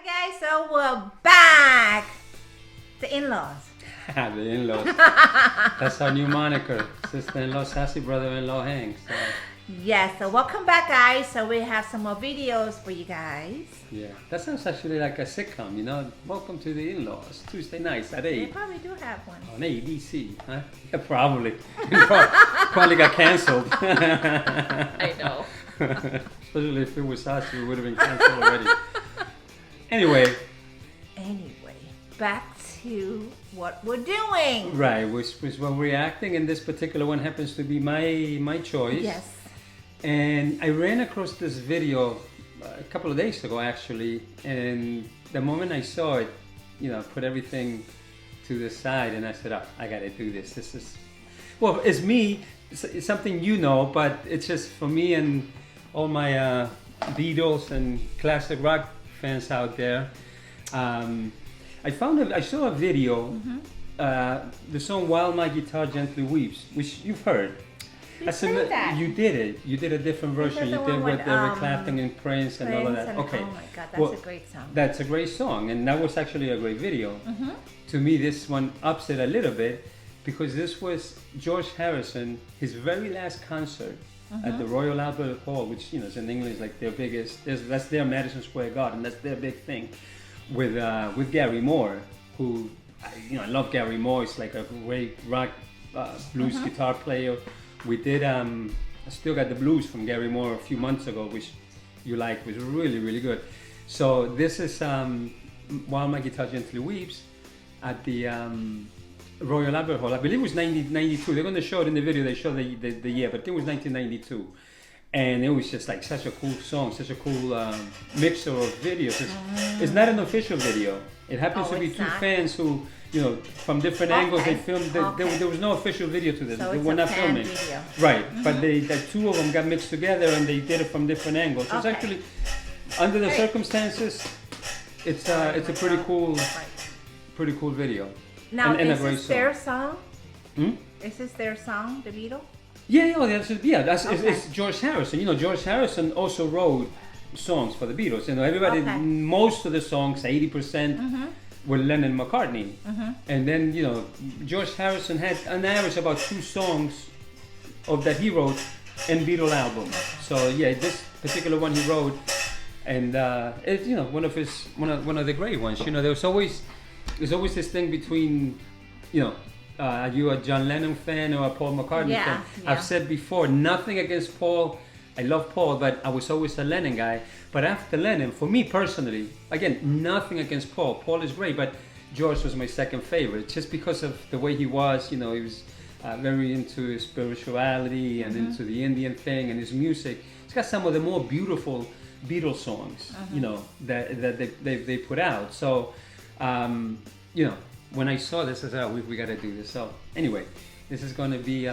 guys, so we're back. The in-laws. The in-laws. That's our new moniker. Sister-in-law Sassy, brother-in-law Hank. So, Yes, so welcome back, guys. So we have some more videos for you guys. yeah, that sounds actually like a sitcom, you know. Welcome to the in-laws. Tuesday nights at They 8 probably do have one. on ABC. Huh? Yeah, probably. Probably got canceled. I know. Especially if it was Sassy, it would have been canceled already. Anyway, Back to what we're doing. right, which we're reacting, and this particular one happens to be my choice. Yes. And I ran across this video a couple of days ago, actually, and the moment I saw it, you know, put everything to the side, and I said, "Oh, I gotta do this. This is, well, it's me. It's something you know, but it's just for me and all my Beatles and classic rock fans out there." I saw a video, the song "While My Guitar Gently Weeps," which you've heard. Heard that. You did it. You did a different version. the You one did with with, Eric Clapton and Prince and all of that. Okay. Oh my God, that's Well, a great song. That's a great song, and that was actually a great video. To me, this one ups it a little bit because this was George Harrison, his very last concert at the Royal Albert Hall, which, you know, is in England is like their biggest. That's their Madison Square Garden. That's their big thing. With Gary Moore, who, I love Gary Moore. He's like a great rock blues guitar player. We did. I still got the blues from Gary Moore a few months ago, which you liked, was really, really good. So this is "While My Guitar Gently Weeps" at the Royal Albert Hall. I believe it was 1992. They're going to show it in the video. They show the year, but I think it was 1992. And it was just like such a cool song, such a cool mixture of videos. It's not an official video. It happens to be two fans who, you know, from different angles, they filmed. There was no official video to this. So They it's were a not fan filming. video. Right, but the two of them got mixed together and they did it from different angles. So it's Okay. actually, under the circumstances, it's a pretty cool video. Now, and a is great this their song. song? Is this their song, The Beatles? It's George Harrison. You know, George Harrison also wrote songs for the Beatles. You know, everybody, most of the songs, 80%, were Lennon and McCartney. And then, you know, George Harrison had an average about 2 songs that he wrote in Beatle albums. So yeah, this particular one he wrote, and it's, you know, one of the great ones. You know, there's always this thing between, you know, are you a John Lennon fan or a Paul McCartney fan? Yeah. I've said before, nothing against Paul. I love Paul, but I was always a Lennon guy. But after Lennon, for me personally, again, nothing against Paul. Paul is great, but George was my second favorite, just because of the way he was. You know, he was very into his spirituality and into the Indian thing, and his music. He's got some of the more beautiful Beatles songs, you know, that they put out. So, you know, when I saw this, I said, "Oh, we got to do this." So anyway, this is going to be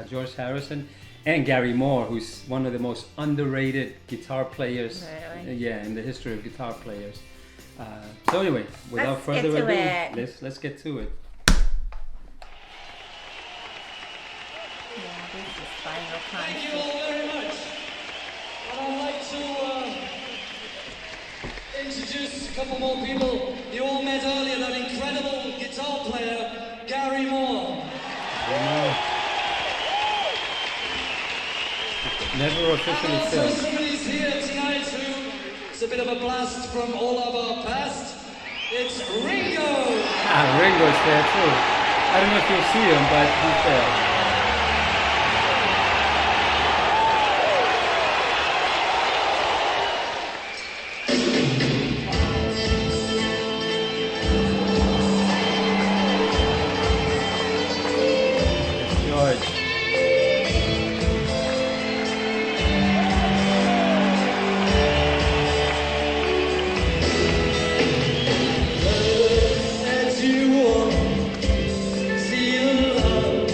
George Harrison and Gary Moore, who's one of the most underrated guitar players, in the history of guitar players. So anyway, without further ado, let's get to it. Yeah, this is final Thank you concert. all very much. And I'd like to introduce a couple more people. You all met earlier that incredible guitar player, Gary Moore. Never officially Also, filmed. somebody's here tonight who is a bit of a blast from all of our past. It's Ringo. Ringo's there too. I don't know if you'll see him, but he's there. It's George. As you walk, see the love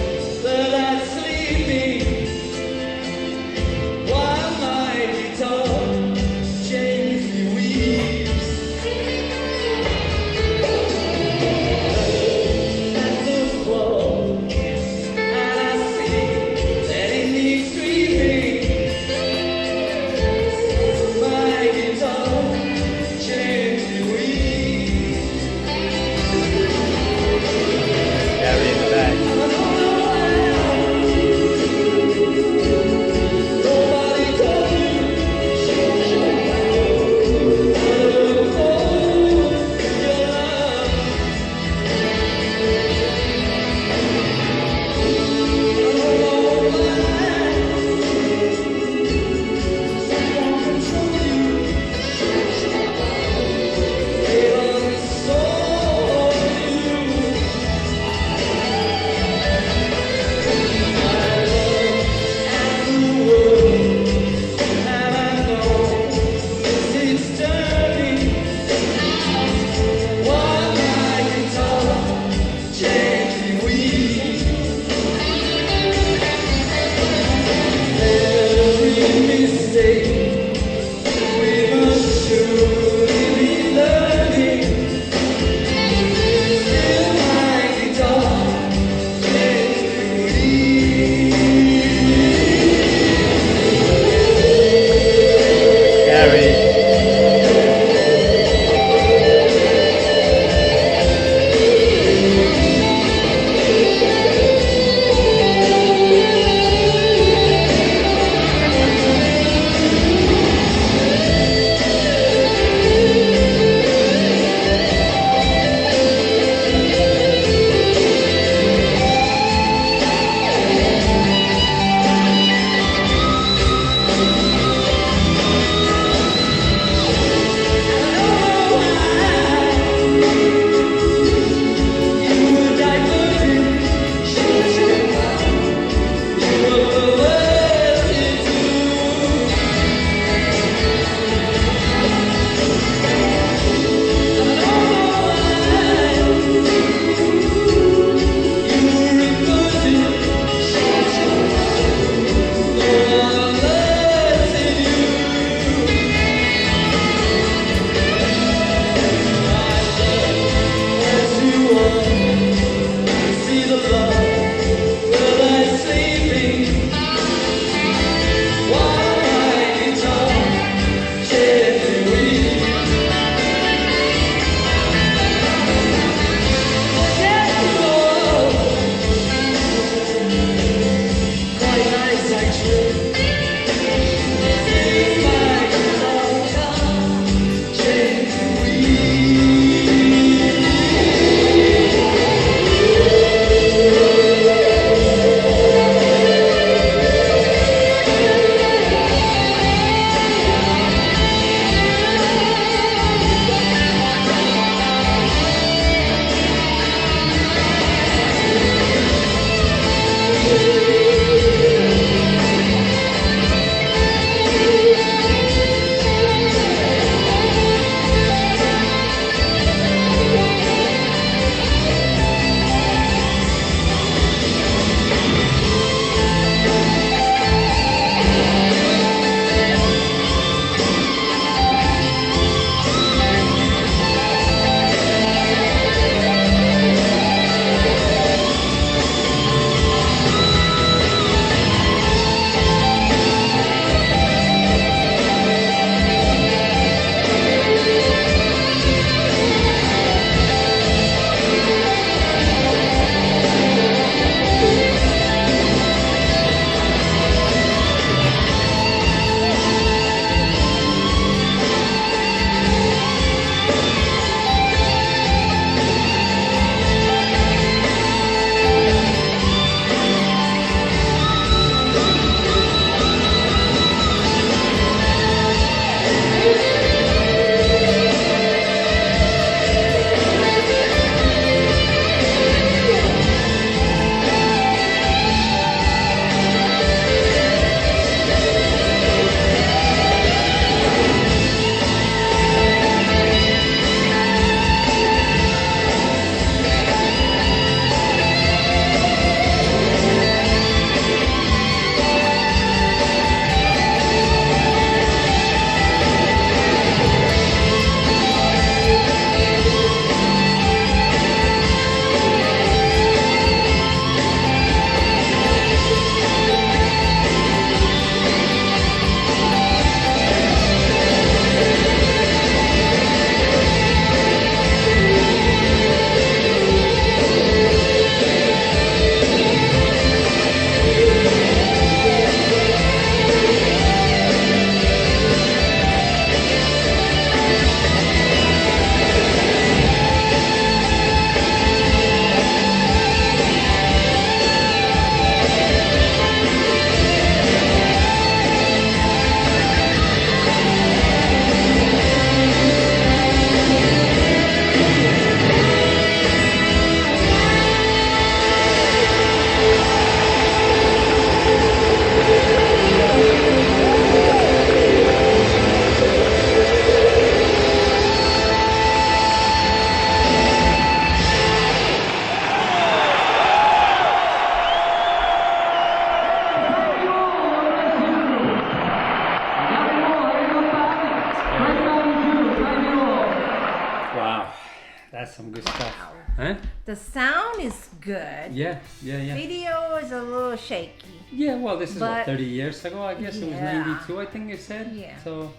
That's some good stuff. Wow. Huh? The sound is good. Yeah. Video is a little shaky. Yeah, well, this is But- 30 years ago, I guess. It was Yeah. 92, I think you said. Yeah. So,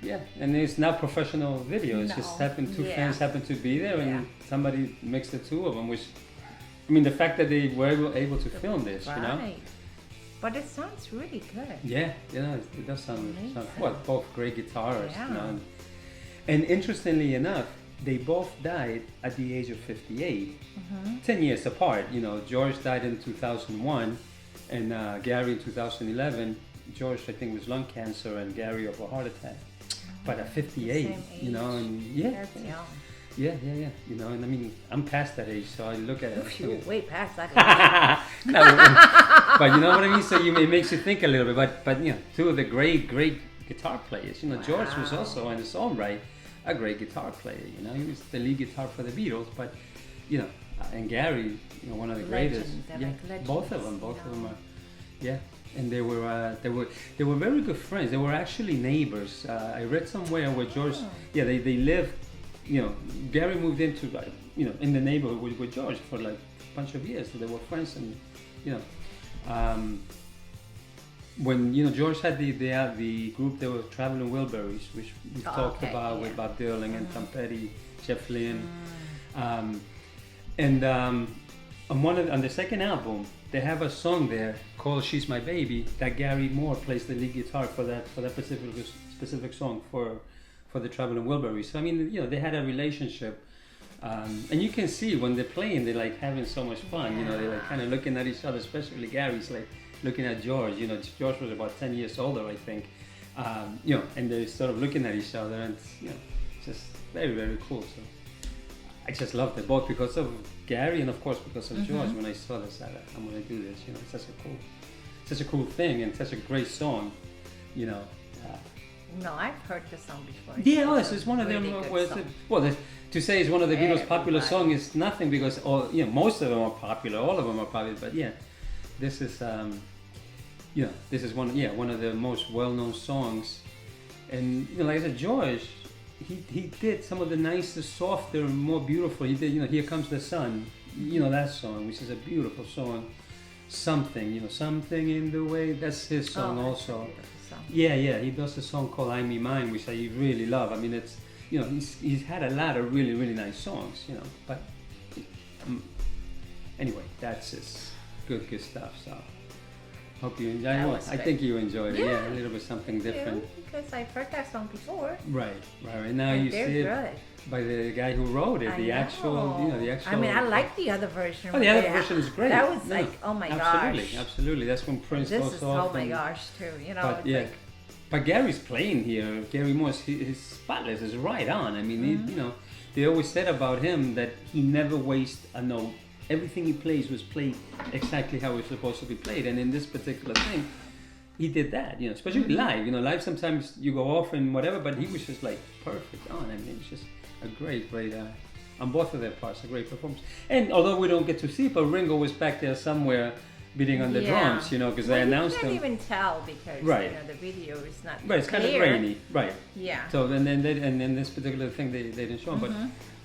yeah. And it's not professional video. It's just No. happened, two Yeah. fans happened to be there, and Yeah. somebody mixed the two of them, which, I mean, the fact that they were able to film this, you know? Right. But it sounds really good. Yeah, it does sound Amazing. well, both great guitarists, Yeah. you know. And interestingly enough, they both died at the age of 58, 10 years apart. You know, George died in 2001, and Gary in 2011. George, I think, was lung cancer, and Gary of a heart attack. But at 58, Same you know, age. and yeah, That's young. yeah. You know, and I mean, I'm past that age, so I look at it. and I Phew, think- way past that. No, but you know what I mean. So it makes you think a little bit. But you know, two of the great guitar players. You know, George was Wow. also in his own right a great guitar player. You know, he was the lead guitar for the Beatles. But you know, and Gary, you know, one of the greatest. Legends, they're Yeah, like legends, both of them. you Both of them know. are. Yeah, and they were very good friends. They were actually neighbors. I read somewhere where George. Oh. Yeah, they lived. You know, Gary moved into you know, in the neighborhood with George for like a bunch of years. So they were friends, and you know, when you know George had the group that was Traveling Wilburys, which we talked okay, about yeah. with Bob Dylan and Tom Petty, Jeff Lynne, and on the second album they have a song there called "She's My Baby" that Gary Moore plays the lead guitar for that specific song for the Traveling Wilburys. So I mean, you know, they had a relationship. And you can see when they're playing, they're like having so much fun. You know, they're like kind of looking at each other, especially Gary's like looking at George. You know, George was about 10 years older, I think. You know, and they're sort of looking at each other, and you know, just very, very cool. So I just loved it both because of Gary and of course because of George. When I saw this, I thought, I'm gonna do this. You know, it's such a cool thing and such a great song. You know. No, I've heard the song before. Yeah, it's one of really them. good song. To say it's one of the Beatles' popular Everybody. songs is nothing because most of them are popular, all of them are popular. But yeah, this is this is one of the most well-known songs. And you know, like I said, George, he did some of the nicest, softer, more beautiful. He did, you know, "Here Comes the Sun," you know that song, which is a beautiful song. Something in the way. That's his song Oh, that's a also. beautiful song. Yeah, he does a song called "I Me Mine," which I really love. I mean, it's, you know, he's had a lot of really nice songs, you know. But anyway, that's just good stuff. So hope you enjoy. That Well, was I good. think you enjoyed it. Yeah. Yeah, a little bit something different. Because I've heard that song before. Right. And now And you they're see it good. by the guy who wrote it. I The actual, you know, the know. actual. I mean, I like the other version. Oh, the other but version is great. That was No, like, oh my absolutely, gosh. Absolutely. That's when Prince This goes is, off. oh my and- gosh, too. You know, But it's yeah, like, but Gary's playing here. Gary Moore's his spotless is right on. I mean, Mm-hmm. he, you know, they always said about him that he never wastes a note. Everything he plays was played exactly how it's supposed to be played. And in this particular thing, he did that. You know, especially Mm-hmm. live. You know, live sometimes you go off and whatever, but he was just like perfect on. I mean, it was just a great. On both of their parts, a great performance. And although we don't get to see it, but Ringo was back there somewhere beating on the yeah. drums. You know, because well, they announced you can't him. even tell because Right. you know, the video is not Right, it's kind of clear. rainy, right? Yeah. So and then this particular thing they didn't show, but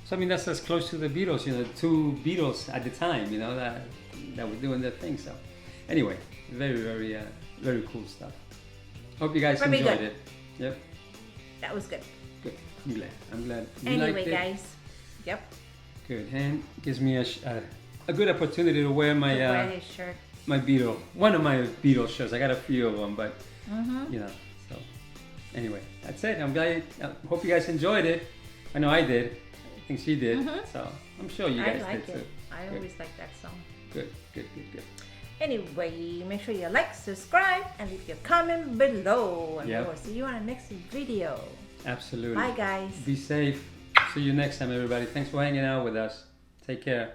so I mean that's as close to the Beatles, you know, two Beatles at the time, you know, that were doing their thing. So anyway, very cool stuff. Hope you guys Very enjoyed good. it. Yep, That was good. good. I'm glad. You Anyway, liked it? guys. Yep. Good, and gives me a good opportunity to wear my Wear his shirt. one of my Beatles shirts. I got a few of them, but Mm-hmm. you know. So anyway, that's it. I'm glad. I hope you guys enjoyed it. I know I did. I think she did. So I'm sure you I guys like did it. too. I Good. always like that song. Good. Anyway, make sure you like, subscribe, and leave your comment below. And Yep. we will see you on the next video. Absolutely. Bye, guys. Be safe. See you next time, everybody. Thanks for hanging out with us. Take care.